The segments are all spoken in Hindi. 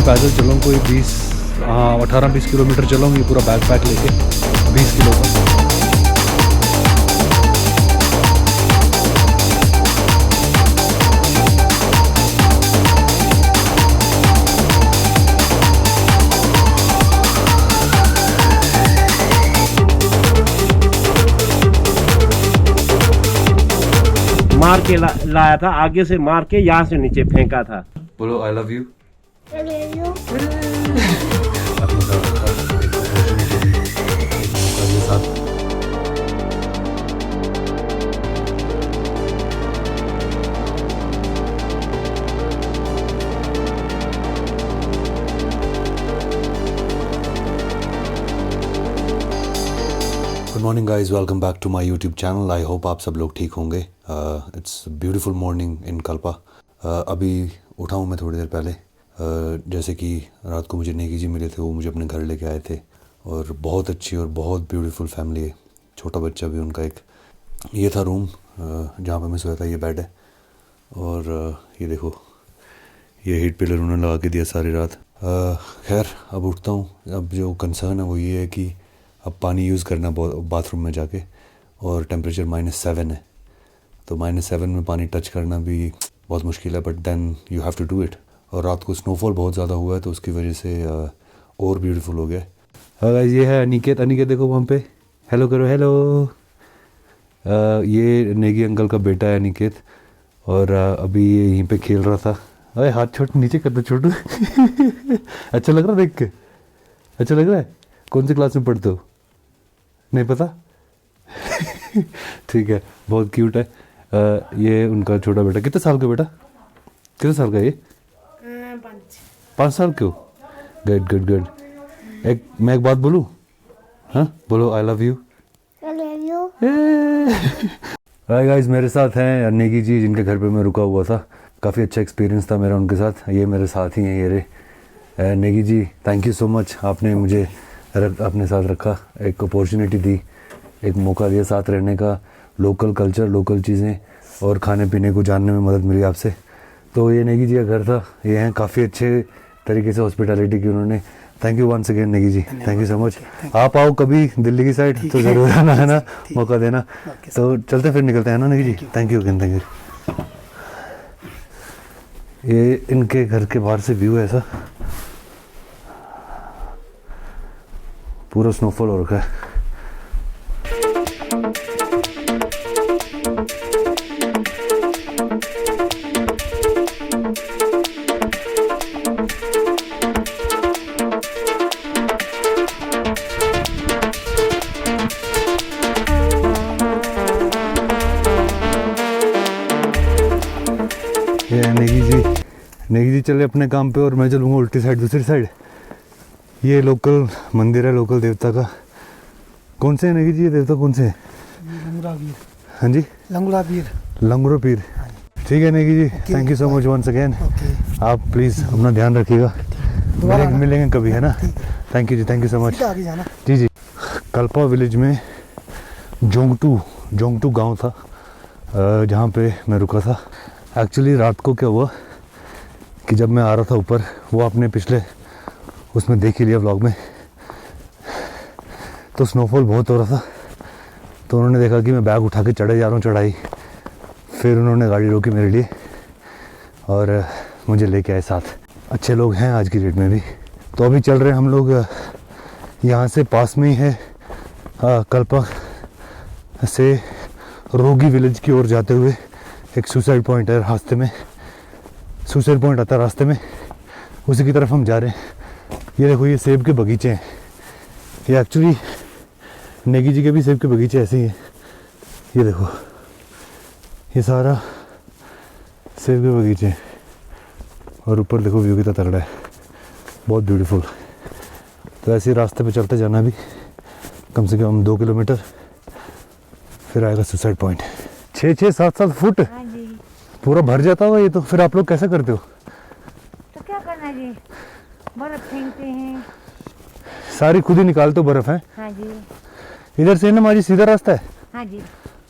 मैं पैदल चलूँ कोई 18-20 किलोमीटर चलूँ ये पूरा बैग पैक लेके 20 किलो का। मार के लाया था, आगे से मार के यहाँ से नीचे फेंका था। बोलो I love you. Good morning guys, welcome back to my YouTube channel. I hope आप सब लोग ठीक होंगे। It's beautiful morning in Kalpa. अभी उठा हूँ मैं थोड़ी देर पहले। जैसे कि रात को मुझे नेगी जी मिले थे, वो मुझे अपने घर लेके आए थे और बहुत अच्छी और बहुत ब्यूटीफुल फैमिली है। छोटा बच्चा भी उनका एक। ये था रूम जहाँ पे मैं सोया था, ये बेड है। और ये देखो, ये हीट पिलर उन्होंने लगा के दिया सारी रात। खैर अब उठता हूँ। अब जो कंसर्न है वो ये है कि अब पानी यूज़ करना बाथरूम में जाके, और टेम्परेचर -7 है, तो -7 में पानी टच करना भी बहुत मुश्किल है, but then you have to do it. और रात को स्नोफॉल बहुत ज़्यादा हुआ है तो उसकी वजह से और ब्यूटीफुल हो गया। हाँ ये है अनिकेत। अनिकेत देखो वहाँ पे, हेलो करो, हेलो। ये नेगी अंकल का बेटा है अनिकेत, और अभी ये यहीं पे खेल रहा था। अरे हाथ छोड़, नीचे कर दो छोटू। अच्छा लग रहा है देख के? अच्छा लग रहा है? कौन सी क्लास में पढ़ते हो? नहीं पता? ठीक है, बहुत क्यूट है। ये उनका छोटा बेटा। कितने साल का बेटा? कितने साल का ये? 5 साल के हो? Good good good. मैं एक बात बोलूँ? हाँ बोलो, I love you. Hi guys, मेरे साथ हैं नेगी जी, जिनके घर पे मैं रुका हुआ था। काफ़ी अच्छा एक्सपीरियंस था मेरा उनके साथ। ये मेरे साथ ही हैं ये रे। Negi ji, thank you so much. आपने मुझे अपने साथ रखा, एक अपॉर्चुनिटी दी, एक मौका दिया साथ रहने का। लोकल कल्चर, लोकल चीज़ें और खाने पीने को जानने में मदद मिली आपसे। तो ये नेगी जी का घर था। ये हैं, काफ़ी अच्छे तरीके से हॉस्पिटैलिटी की उन्होंने। Thank you once again Negi ji, thank you so much. आप आओ कभी दिल्ली की साइड तो ज़रूर आना, है ना, मौका देना। तो चलते फिर निकलते हैं ना Negi ji. Thank you again, thank you. ये इनके घर के बाहर से व्यू है ऐसा, पूरा स्नोफॉल हो रखा है। ये नेगी जी चले अपने काम पे और मैं चलूँगा उल्टी साइड, दूसरी साइड। ये लोकल मंदिर है, लोकल देवता का। कौन से है नेगी जी ये देवता, कौन से है? लंगूरा पीर। हाँ जी, लंगूरा पीर। लंगूरा पीर। ठीक है Negi ji, thank you so much once again. आप प्लीज़ अपना ध्यान रखिएगा, मिलेंगे कभी, है ना। थैंक यू जी, थैंक यू सो मच। आगे जाना। जी जी। कल्पा विलेज में जोंगटू गांव था, जहाँ पे मैं रुका था। एक्चुअली रात को क्या हुआ कि जब मैं आ रहा था ऊपर, वो आपने पिछले उसमें देख ही लिया व्लॉग में, तो स्नोफॉल बहुत हो रहा था। तो उन्होंने देखा कि मैं बैग उठा के चढ़े जा रहा हूँ चढ़ाई। फिर उन्होंने गाड़ी रोकी मेरे लिए और मुझे लेके आए साथ। अच्छे लोग हैं आज की डेट में भी। तो अभी चल रहे हैं हम लोग, यहाँ से पास में ही है कल्पा से रोगी विलेज की ओर जाते हुए एक सुसाइड पॉइंट है रास्ते में। सुसाइड पॉइंट आता है रास्ते में, उसी की तरफ हम जा रहे हैं। ये देखो, ये सेब के बगीचे हैं। ये एक्चुअली नेगी जी के भी सेब के बगीचे ऐसे ही हैं। ये देखो, ये सारा सेब के बगीचे हैं। और ऊपर देखो व्यू कितना तगड़ा है, बहुत ब्यूटीफुल। तो ऐसे ही रास्ते पे चलते जाना भी कम से कम 2 किलोमीटर, फिर आएगा सुसाइड पॉइंट। 6-7 फुट पूरा भर जाता होगा ये तो। फिर आप लोग कैसे करते हो? तो क्या करना जी, बर्फ फेंकते हैं। सारी खुद ही निकालते हो बर्फ है? हाँ जी। इधर से ना माजी सीधा रास्ता है? हाँ जी।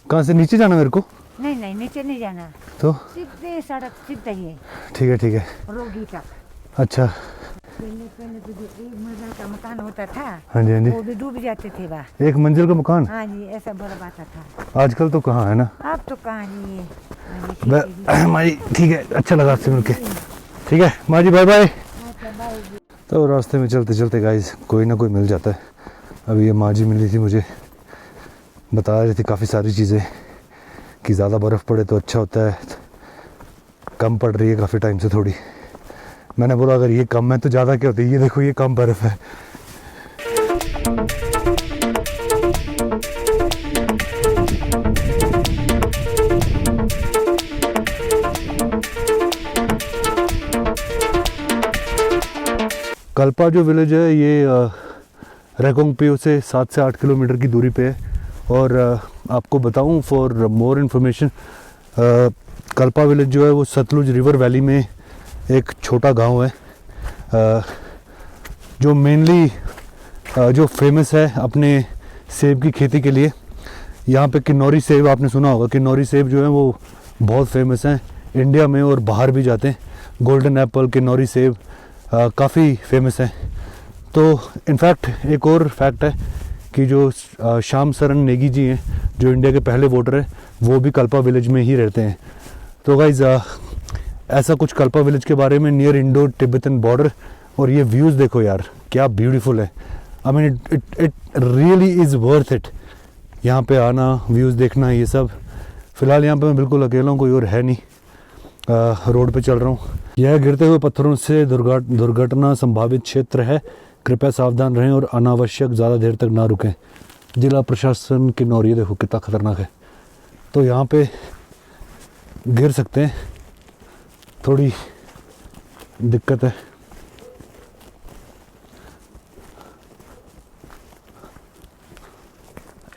कहाँ से, नीचे जाना मेरे को? नहीं नहीं, नीचे नहीं जाना, तो सीधे सड़क सीधा ही है। ठीक है रोगी तक। अच्छा, पहले तो जो एक मंजिल का मकान होता था हाँ जी हाँ जी, वो भी डूब जाते थे वहाँ। एक मंजिल का मकान। हाँ जी, ऐसा बर्फ आता था। आजकल तो कहाँ है ना। अब तो कहाँ जी ये। हाँ जी, ठीक है जी। माँ जी ठीक है, अच्छा लगा आपसे मिलके। ठीक है माँ जी, बाय बाय। अच्छा, बाय जी। तो रास्ते में चलते चलते गाइस कोई ना कोई मिल जाता है। अभी ये माँ जी मिली थी मुझे, बता रही थी काफ़ी सारी चीज़ें कि ज़्यादा बर्फ़ पड़े तो अच्छा होता है, कम पड़ रही है काफ़ी टाइम से थोड़ी। मैंने बोला अगर ये कम है तो ज़्यादा क्या होती है, ये देखो ये कम बर्फ़ है। कल्पा जो विलेज है ये रेकोंगपियो से 7 से 8 किलोमीटर की दूरी पे है। और आपको बताऊं for more information, Kalpa village जो है वो सतलुज रिवर वैली में एक छोटा गांव है जो मेनली जो फेमस है अपने सेब की खेती के लिए। यहाँ पे किन्नौरी सेब आपने सुना होगा, किन्नौरी सेब जो है वो बहुत फेमस हैं इंडिया में और बाहर भी जाते हैं। गोल्डन एप्पल, किन्नौरी सेब काफ़ी फेमस हैं। तो इनफैक्ट एक और फैक्ट है कि जो श्याम सरन नेगी जी हैं जो इंडिया के पहले वोटर हैं, वो भी कल्पा विलेज में ही रहते हैं। तो गाइज ऐसा कुछ कल्पा विलेज के बारे में, नियर इंडो तिब्बतन बॉर्डर। और ये व्यूज़ देखो यार क्या ब्यूटीफुल है। I mean it really is worth it यहाँ पे आना, व्यूज़ देखना, ये सब। फ़िलहाल यहाँ पे मैं बिल्कुल अकेला हूँ, कोई और है नहीं। रोड पे चल रहा हूँ। यह गिरते हुए पत्थरों से दुर्घटना संभावित क्षेत्र है, कृपया सावधान रहें और अनावश्यक ज़्यादा देर तक ना रुकें। जिला प्रशासन किन्नौर, ये देखो कितना ख़तरनाक है। तो यहाँ पे गिर सकते हैं, थोड़ी दिक्कत है।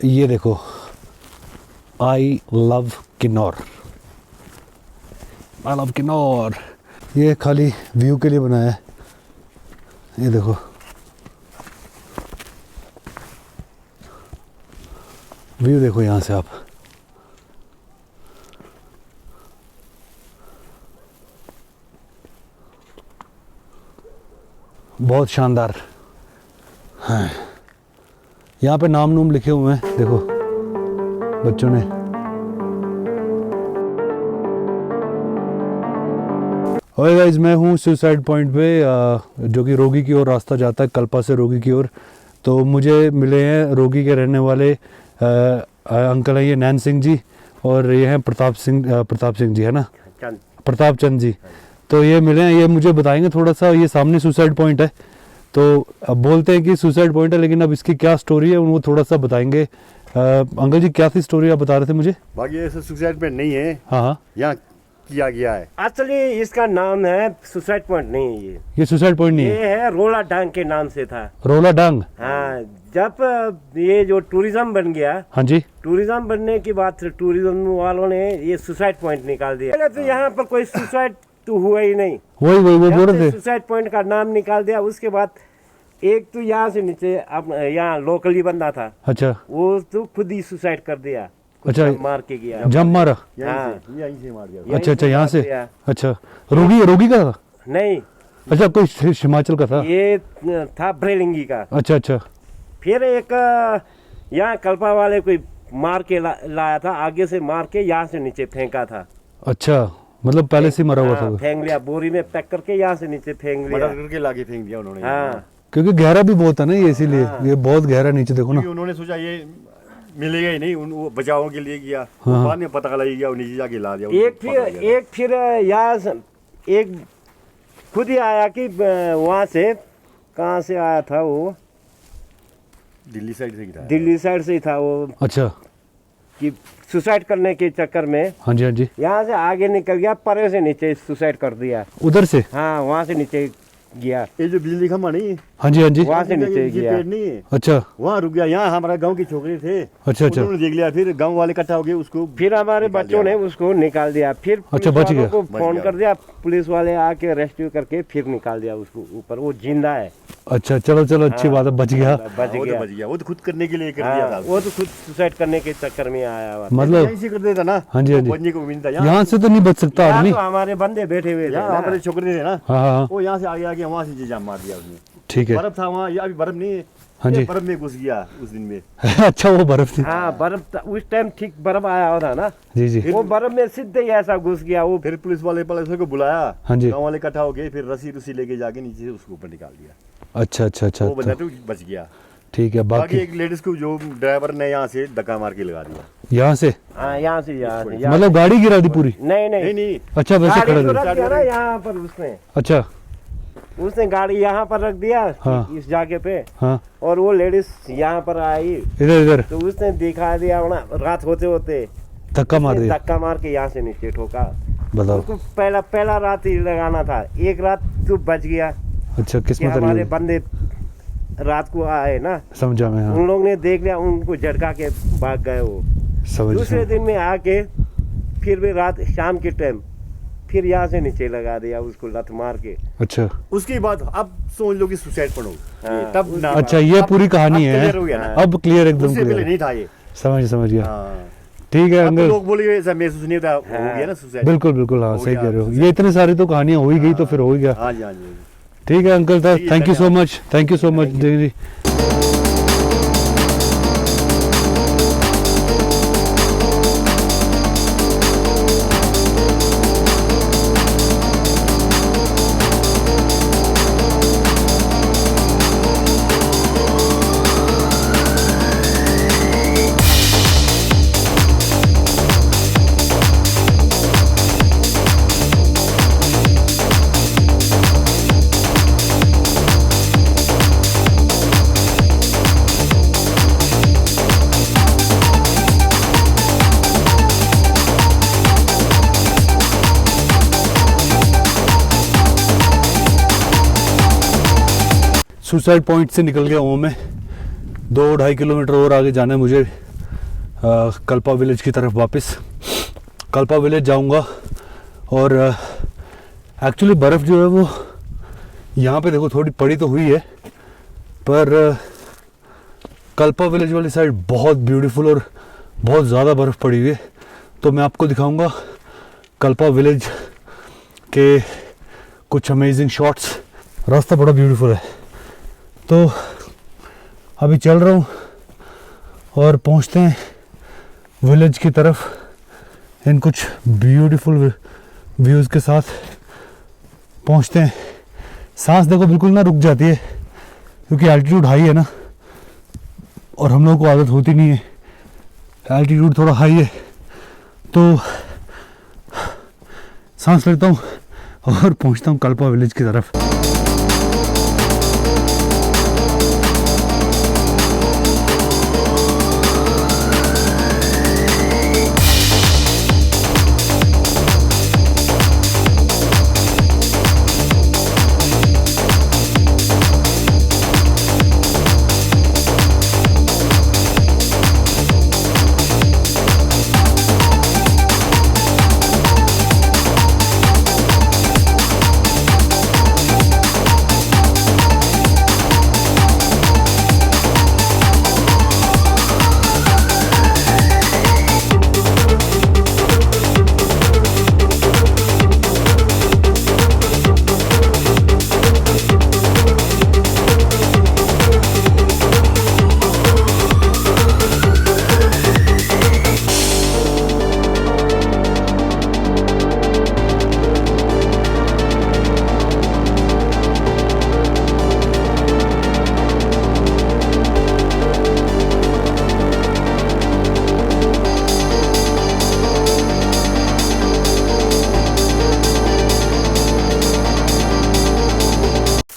ये देखो, I love Kinnaur, I love Kinnaur. ये खाली व्यू के लिए बनाया है। ये देखो व्यू देखो यहाँ से आप। बहुत शानदार। हाँ, यहाँ पे नाम नूम लिखे हुए हैं देखो बच्चों ने। ओए गाइस, मैं हूँ सुसाइड पॉइंट पे जो कि रोगी की ओर रास्ता जाता है, कल्पा से रोगी की ओर। तो मुझे मिले हैं रोगी के रहने वाले अंकल हैं, ये नैन सिंह जी, और ये हैं प्रताप सिंह जी, है ना, चंद। प्रताप चंद जी। तो ये मिले हैं, ये मुझे बताएंगे थोड़ा सा। ये सामने सुसाइड पॉइंट है, तो अब बोलते हैं कि सुसाइड पॉइंट है, लेकिन अब इसकी क्या स्टोरी है वो थोड़ा सा बताएंगे। अंकल जी क्या थी स्टोरी, आप बता रहे थे मुझे? बाकी ऐसा सुसाइड पॉइंट नहीं है, हाँ हाँ, यहाँ किया गया है। असली इसका नाम है सुसाइड पॉइंट नहीं है ये सुसाइड पॉइंट नहीं ये है, है रोला डांग के नाम से था। रोला डांग। हाँ, जब ये जो टूरिज्म बन गया, हाँ जी, टूरिज्म बनने के बाद से टूरिज्म वालों ने ये सुसाइड पॉइंट निकाल दिया। पहले तो यहाँ पर कोई सुसाइड तो हुआ ही नहीं, वही वो बोल रहे थे। सुसाइड पॉइंट का नाम निकाल दिया। उसके बाद एक तो यहाँ से नीचे यहाँ लोकली बंदा था, अच्छा वो तो खुद ही सुसाइड कर दिया, अच्छा, मार के गया। जम मारा। यहीं से मार दिया। अच्छा अच्छा, यहाँ से। दिया। अच्छा, रोगी का था? नहीं, अच्छा, कोई हिमाचल का था? ये था भ्रेलिंगी का। अच्छा अच्छा, फिर एक यहाँ कल्पा वाले कोई मार के लाया था, आगे से मार के यहाँ से नीचे फेंका था। अच्छा, मतलब पहले से मरा हुआ था वो। फेंक लिया, बोरी में पैक करके यहाँ से नीचे फेंक लिया। मर्डर करके लाके फेंक दिया उन्होंने। हाँ, क्योंकि गहरा भी बहुत है ना ये, इसीलिए ये बहुत गहरा नीचे देखो ना। क्योंकि उन्होंने सोचा ये मिलेगा ही नहीं, वो बचाव के लिए किया। हाँ। बाद में पता लग गया, वो नीचे जाके ला दिया। एक फिर यहाँ एक खुद ही आया कि वहाँ से, कहाँ से आया था वो, दिल्ली साइड से था। दिल्ली साइड से ही था वो, अच्छा, कि सुसाइड करने के चक्कर में हाँ जी हाँ जी, यहाँ से आगे निकल गया, परे से नीचे सुसाइड कर दिया। उधर से। हाँ, वहाँ से नीचे गया। ये जो बिजली खंभा नहीं, हाँ जी हाँ जी। वहाँ से नीचे ये गया। पेड़ नहीं है, अच्छा वहाँ रुक गया। यहाँ हमारा गांव के छोकरे थे, अच्छा अच्छा। उन्होंने देख लिया, फिर गांव वाले इकट्ठा हो गए, उसको फिर हमारे निकाल बच्चों दिया। ने उसको निकाल दिया। फिर अच्छा, पुलिस बच गया। वालों को बच फोन गया। कर दिया, पुलिस वाले आके रेस्क्यू करके फिर निकाल दिया उसको ऊपर। वो जिंदा है। अच्छा, चलो चलो, अच्छी बात है, बच गया। बच वो तो गया। बच गया, वो तो खुद करने के लिए कर दिया था। हाँ, वो तो खुद सुसाइड करने के चक्कर में आया हुआ था। मतलब यहीं से कर देता ना, हाँ जी, हाँ जी। बचने को उम्मीद था। यहाँ से तो नहीं बच सकता यहाँ आदमी। तो हमारे बंदे बैठे हुए थे यहाँ ना। हमारे छोकरे थे ना, हाँ हाँ हाँ, वो यहाँ से आगे आगे वहाँ से जाम मार दिया उसने। ठीक है। बर्फ था वहाँ, ये अभी बर्फ नहीं है, हाँ ये जी। बर्फ में घुस गया उस दिन में। अच्छा, वो बर्फ थी। हाँ, बर्फ उस टाइम ठीक बर्फ आया हुआ था ना। जी जी। वो बर्फ में सीधे ही ऐसा घुस गया। वो फिर पुलिस वाले को बुलाया, हाँ जी। गाँव वाले इकट्ठा हो गए, फिर रस्सी लेके जाके नीचे से उसको ऊपर निकाल दिया। अच्छा अच्छा अच्छा, वो बंदा अच्छा, तो बच गया। ठीक है। बाकी बाकी एक लेडीज को जो ड्राइवर ने यहाँ से धक्का मार के लगा दिया। यहाँ से हाँ, यहाँ से यहाँ मतलब गाड़ी गिरा दी पूरी? नहीं नहीं नहीं, नहीं, अच्छा, वैसे गाड़ी खड़ा तो दिया। रख दिया ना यहाँ पर उसने। अच्छा उसने गाड़ी यहाँ पर रख दिया, हाँ। इस जगह पे, हाँ, और वो लेडीज यहाँ पर आई इधर इधर तो उसने दिखा दिया ना, रात होते होते धक्का मार उसने दिया। धक्का मार के यहाँ से नीचे ठोका। बताओ। उसको पहला रात ही लगाना था, एक रात तो बच गया अच्छा, कि किस्मत हमारे रही। बंदे रात को आए ना, समझा मैं, हाँ उन लोग ने देख लिया, उनको झटका के भाग गए। वो समझ दूसरे गया। दिन में आके फिर भी रात शाम के टाइम फिर यहाँ से नीचे लगा दिया उसको लत मार के। अच्छा उसके बाद अब सोच लो कि सुसाइड पढ़ो, हाँ, तब ना। अच्छा, ये अब- पूरी कहानी अब है। clear हो गया ना। अब क्लियर, एकदम उससे पहले क्लियर। नहीं था ये। समझ गया। हाँ। ठीक है अब तो अंकल, लोग बोले ऐसा महसूस नहीं होता, हो गया ना सुसाइड। बिल्कुल बिल्कुल, हाँ हो सही गया, कह रहे हो। ये इतने सारी तो कहानियां हो ही गई, तो फिर हो ही गया। हाँ जी, हाँ जी। ठीक है अंकल, ठीक है, थैंक यू सो धन्यवाद। Much, thank you so much ji. Suicide point से निकल गया हूँ मैं। 2-2.5 किलोमीटर और आगे जाना है मुझे, कल्पा विलेज की तरफ वापस। कल्पा विलेज जाऊँगा और एक्चुअली बर्फ़ जो है वो यहाँ पे देखो थोड़ी पड़ी तो हुई है, पर कल्पा विलेज वाली साइड बहुत ब्यूटीफुल और बहुत ज़्यादा बर्फ़ पड़ी हुई है। तो मैं आपको दिखाऊंगा कल्पा विलेज के कुछ अमेजिंग शॉट्स। रास्ता बड़ा ब्यूटीफुल है। तो अभी चल रहा हूँ और पहुँचते हैं विलेज की तरफ इन कुछ ब्यूटीफुल व्यूज़ के साथ पहुँचते हैं। सांस देखो बिल्कुल ना रुक जाती है, क्योंकि एल्टीट्यूड हाई है ना, और हम लोगों को आदत होती नहीं है, एल्टीट्यूड थोड़ा हाई है, तो सांस लेता हूँ और पहुँचता हूँ कल्पा विलेज की तरफ।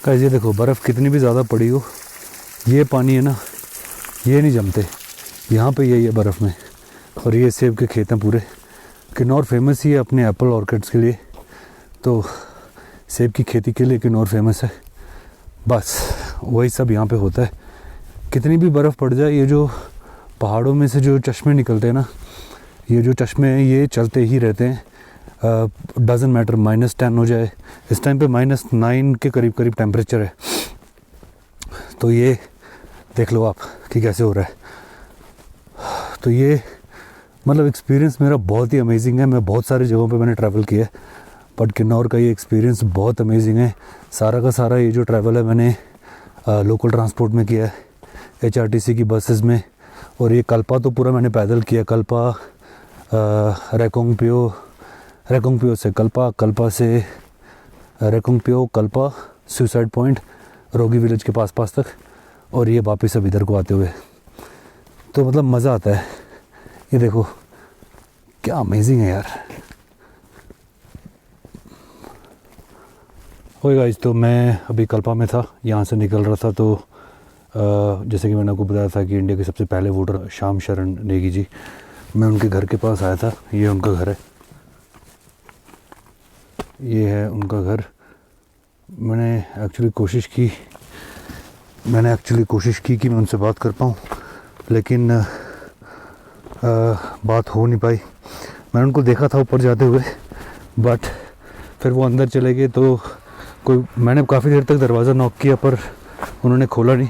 गाइस ये देखो बर्फ़ कितनी भी ज़्यादा पड़ी हो, ये पानी है ना, ये नहीं जमते, यहाँ पे यही है बर्फ़ में। और ये सेब के खेत हैं पूरे। किन्नौर फेमस ही है अपने एप्पल ऑर्किड्स के लिए, तो सेब की खेती के लिए किन्नौर फेमस है। बस वही सब यहाँ पे होता है। कितनी भी बर्फ़ पड़ जाए, ये जो पहाड़ों में से जो चश्मे निकलते हैं ना, ये जो चश्मे हैं ये चलते ही रहते हैं। डज़न मैटर -10 हो जाए, इस टाइम पे -9 के करीब करीब टेम्परेचर है। तो ये देख लो आप कि कैसे हो रहा है। तो ये मतलब एक्सपीरियंस मेरा बहुत ही अमेजिंग है। मैं बहुत सारी जगहों पे मैंने ट्रैवल किया है, बट किन्नौर का ये एक्सपीरियंस बहुत अमेजिंग है। सारा का सारा ये जो ट्रैवल है मैंने लोकल ट्रांसपोर्ट में किया है, HRTC की बसेस में। और ये कल्पा तो पूरा मैंने पैदल किया। कल्पा रेकोंगपियो से कल्पा, कल्पा से रेकोंगपियो, कल्पा, सुसाइड पॉइंट, रोगी विलेज के पास तक, और ये वापस अब इधर को आते हुए। तो मतलब मज़ा आता है। ये देखो क्या अमेजिंग है यार। ओके गाइस, तो मैं अभी कल्पा में था, यहाँ से निकल रहा था। तो जैसे कि मैंने आपको बताया था कि इंडिया के सबसे पहले वोटर श्याम शरण नेगी जी, मैं उनके घर के पास आया था। ये उनका घर है, ये है उनका घर। मैंने एक्चुअली कोशिश की कि मैं उनसे बात कर पाऊँ, लेकिन बात हो नहीं पाई। मैंने उनको देखा था ऊपर जाते हुए, बट फिर वो अंदर चले गए। तो मैंने काफ़ी देर तक दरवाज़ा नॉक किया पर उन्होंने खोला नहीं।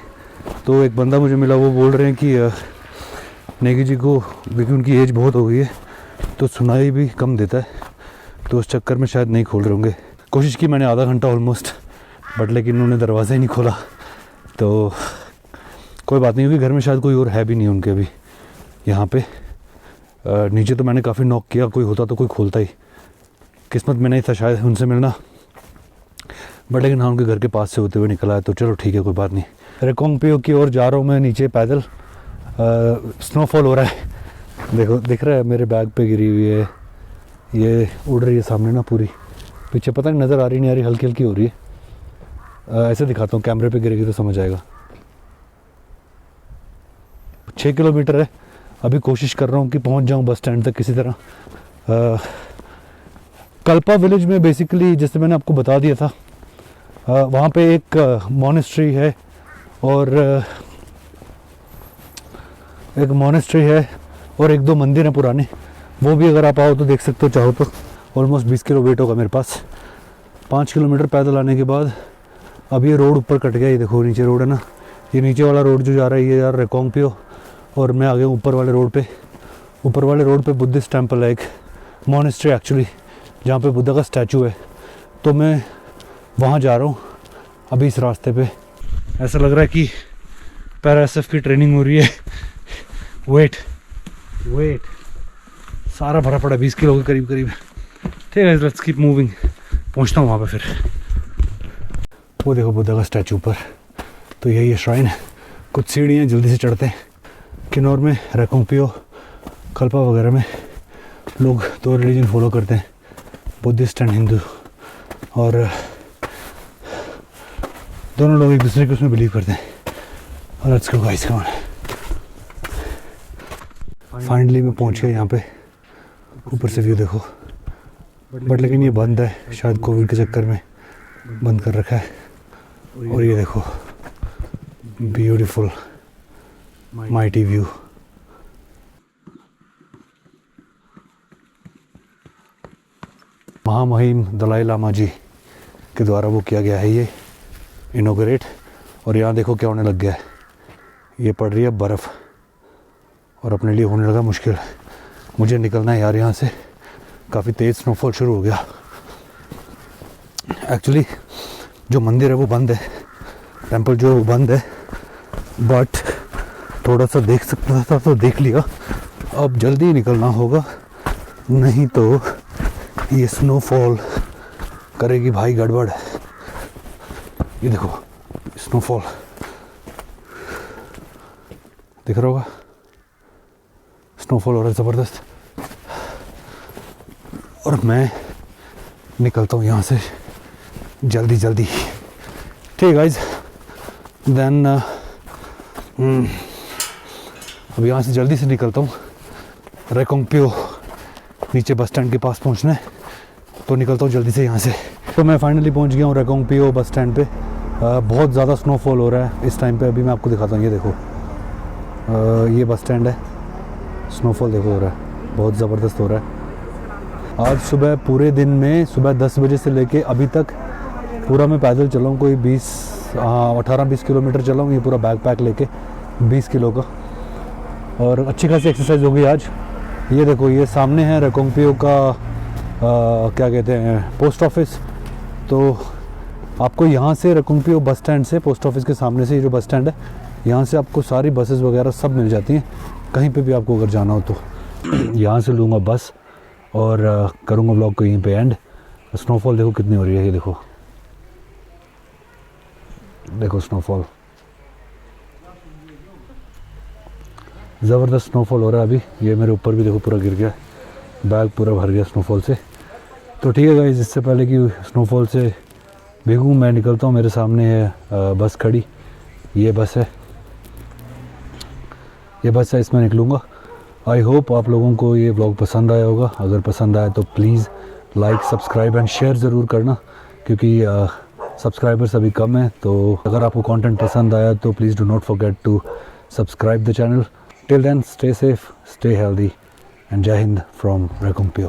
तो एक बंदा मुझे मिला, वो बोल रहे हैं कि नेगी जी को, क्योंकि उनकी एज बहुत हो गई है तो सुनाई भी कम देता है, तो उस चक्कर में शायद नहीं खोल रहे होंगे। कोशिश की मैंने आधा घंटा ऑलमोस्ट, बट लेकिन उन्होंने दरवाज़ा ही नहीं खोला। तो कोई बात नहीं, क्योंकि घर में शायद कोई और है भी नहीं उनके अभी यहाँ पे। नीचे तो मैंने काफ़ी नॉक किया, कोई होता तो कोई खोलता ही। किस्मत में नहीं था शायद उनसे मिलना, बट लेकिन हाँ उनके घर के पास से होते हुए निकला है। तो चलो ठीक है, कोई बात नहीं। रेकोंगपियो की ओर जा रहा हूँ मैं नीचे पैदल। स्नोफॉल हो रहा है, देखो दिख रहा है, मेरे बैग पे गिरी हुई है। ये उड़ रही है सामने ना पूरी, पीछे पता नहीं नज़र आ रही नहीं आ रही, हल्की हल्की हो रही है। ऐसे दिखाता हूँ, कैमरे पे गिरेगी तो समझ आएगा। 6 किलोमीटर है। अभी कोशिश कर रहा हूँ कि पहुँच जाऊँ बस स्टैंड तक किसी तरह। कल्पा विलेज में बेसिकली, जैसे मैंने आपको बता दिया था, वहाँ पे एक मॉनेस्ट्री है और एक दो मंदिर हैं पुराने। वो भी अगर आप आओ तो देख सकते हो, चाहो तो। ऑलमोस्ट 20 किलो वेट होगा मेरे पास। 5 किलोमीटर पैदल आने के बाद अब ये रोड ऊपर कट गया। ये देखो नीचे रोड है ना, ये नीचे वाला रोड जो जा रहा है ये यार रेकोंगपियो, और मैं आ गया ऊपर वाले रोड पे। ऊपर वाले रोड पे बुद्धिस्ट टेम्पल है, एक मॉनेस्ट्री एक्चुअली, जहाँ पे बुद्धा का स्टैचू है। तो मैं वहाँ जा रहा हूँ अभी इस रास्ते पे। ऐसा लग रहा है कि पैरा SF की ट्रेनिंग हो रही है। वेट सारा भरा पड़ा, 20 किलो के करीब करीब। ठीक है, लेट्स कीप मूविंग। पहुँचता हूँ वहाँ पे फिर। वो देखो बुद्धा का स्टैचू ऊपर, तो यही है श्राइन। कुछ सीढ़ियाँ जल्दी से चढ़ते हैं। किन्नौर में, रेकोंगपियो, कल्पा वगैरह में लोग 2 रिलीजन फॉलो करते हैं, बुद्धिस्ट एंड हिंदू, और दोनों लोग एक दूसरे के उसमें बिलीव करते हैं। और let's go guys, come on. Finally मैं पहुंच गया यहाँ पे। ऊपर से व्यू देखो, बट लेकिन ये बंद है, शायद कोविड के चक्कर में बंद कर रखा है। और ये देखो ब्यूटीफुल माइटी व्यू। महामहिम दलाई लामा जी के द्वारा वो किया गया है ये इनोग्रेट। और यहाँ देखो क्या होने लग गया है, ये पड़ रही है बर्फ़, और अपने लिए होने लगा मुश्किल। मुझे निकलना है यार यहाँ से, काफ़ी तेज़ स्नोफॉल शुरू हो गया। एक्चुअली जो मंदिर है वो बंद है, टेंपल जो है वो बंद है, बट थोड़ा सा देख सकता था तो देख लिया। अब जल्दी निकलना होगा, नहीं तो ये स्नोफॉल करेगी भाई गड़बड़। ये देखो स्नोफॉल दिख रहा होगा, स्नोफॉल हो रहा है ज़बरदस्त। और मैं निकलता हूँ यहाँ से जल्दी। ठीक गाइज, देन अब यहाँ से जल्दी से निकलता हूँ। रेकोंगपियो नीचे बस स्टैंड के पास पहुँचना है, तो निकलता हूँ जल्दी से यहाँ से। तो मैं फाइनली पहुँच गया हूँ रेकोंगपियो बस स्टैंड पे। बहुत ज़्यादा स्नोफॉल हो रहा है इस टाइम पे। अभी मैं आपको दिखाता हूँ, ये देखो ये बस स्टैंड है, स्नोफॉल देखो हो रहा है, बहुत ज़बरदस्त हो रहा है। आज सुबह पूरे दिन में सुबह 10 बजे से लेके अभी तक पूरा मैं पैदल चला हूँ, कोई 18-20 किलोमीटर चला हूँ, ये पूरा बैग पैक लेके 20 किलो का, और अच्छी खासी एक्सरसाइज हो गई आज। ये देखो ये सामने है रेकोंगपियो का क्या कहते हैं पोस्ट ऑफिस। तो आपको यहाँ से रेकोंगपियो बस स्टैंड से, पोस्ट ऑफिस के सामने से ये जो बस स्टैंड है, यहाँ से आपको सारी बसेस वगैरह सब मिल जाती हैं, कहीं पे भी आपको अगर जाना हो तो। यहाँ से लूँगा बस और करूँगा व्लॉग को यहीं पे एंड। स्नोफॉल देखो कितनी हो रही है, ये देखो देखो स्नोफॉल, ज़बरदस्त स्नोफॉल हो रहा है अभी। ये मेरे ऊपर भी देखो पूरा गिर गया, बैग पूरा भर गया स्नोफॉल से। तो ठीक है गाइस, इससे पहले कि स्नोफॉल से भीगूँ मैं निकलता हूँ। मेरे सामने है बस खड़ी, ये बस है, ये बस है, इसमें निकलूँगा। आई होप आप लोगों को ये व्लॉग पसंद आया होगा। अगर पसंद आया तो please like, subscribe and share ज़रूर करना, क्योंकि सब्सक्राइबर्स अभी कम है। तो अगर आपको कंटेंट पसंद आया तो please do not forget to subscribe the channel. Till then stay safe, stay healthy and जय हिंद फ्रॉम रेकोंगपियो।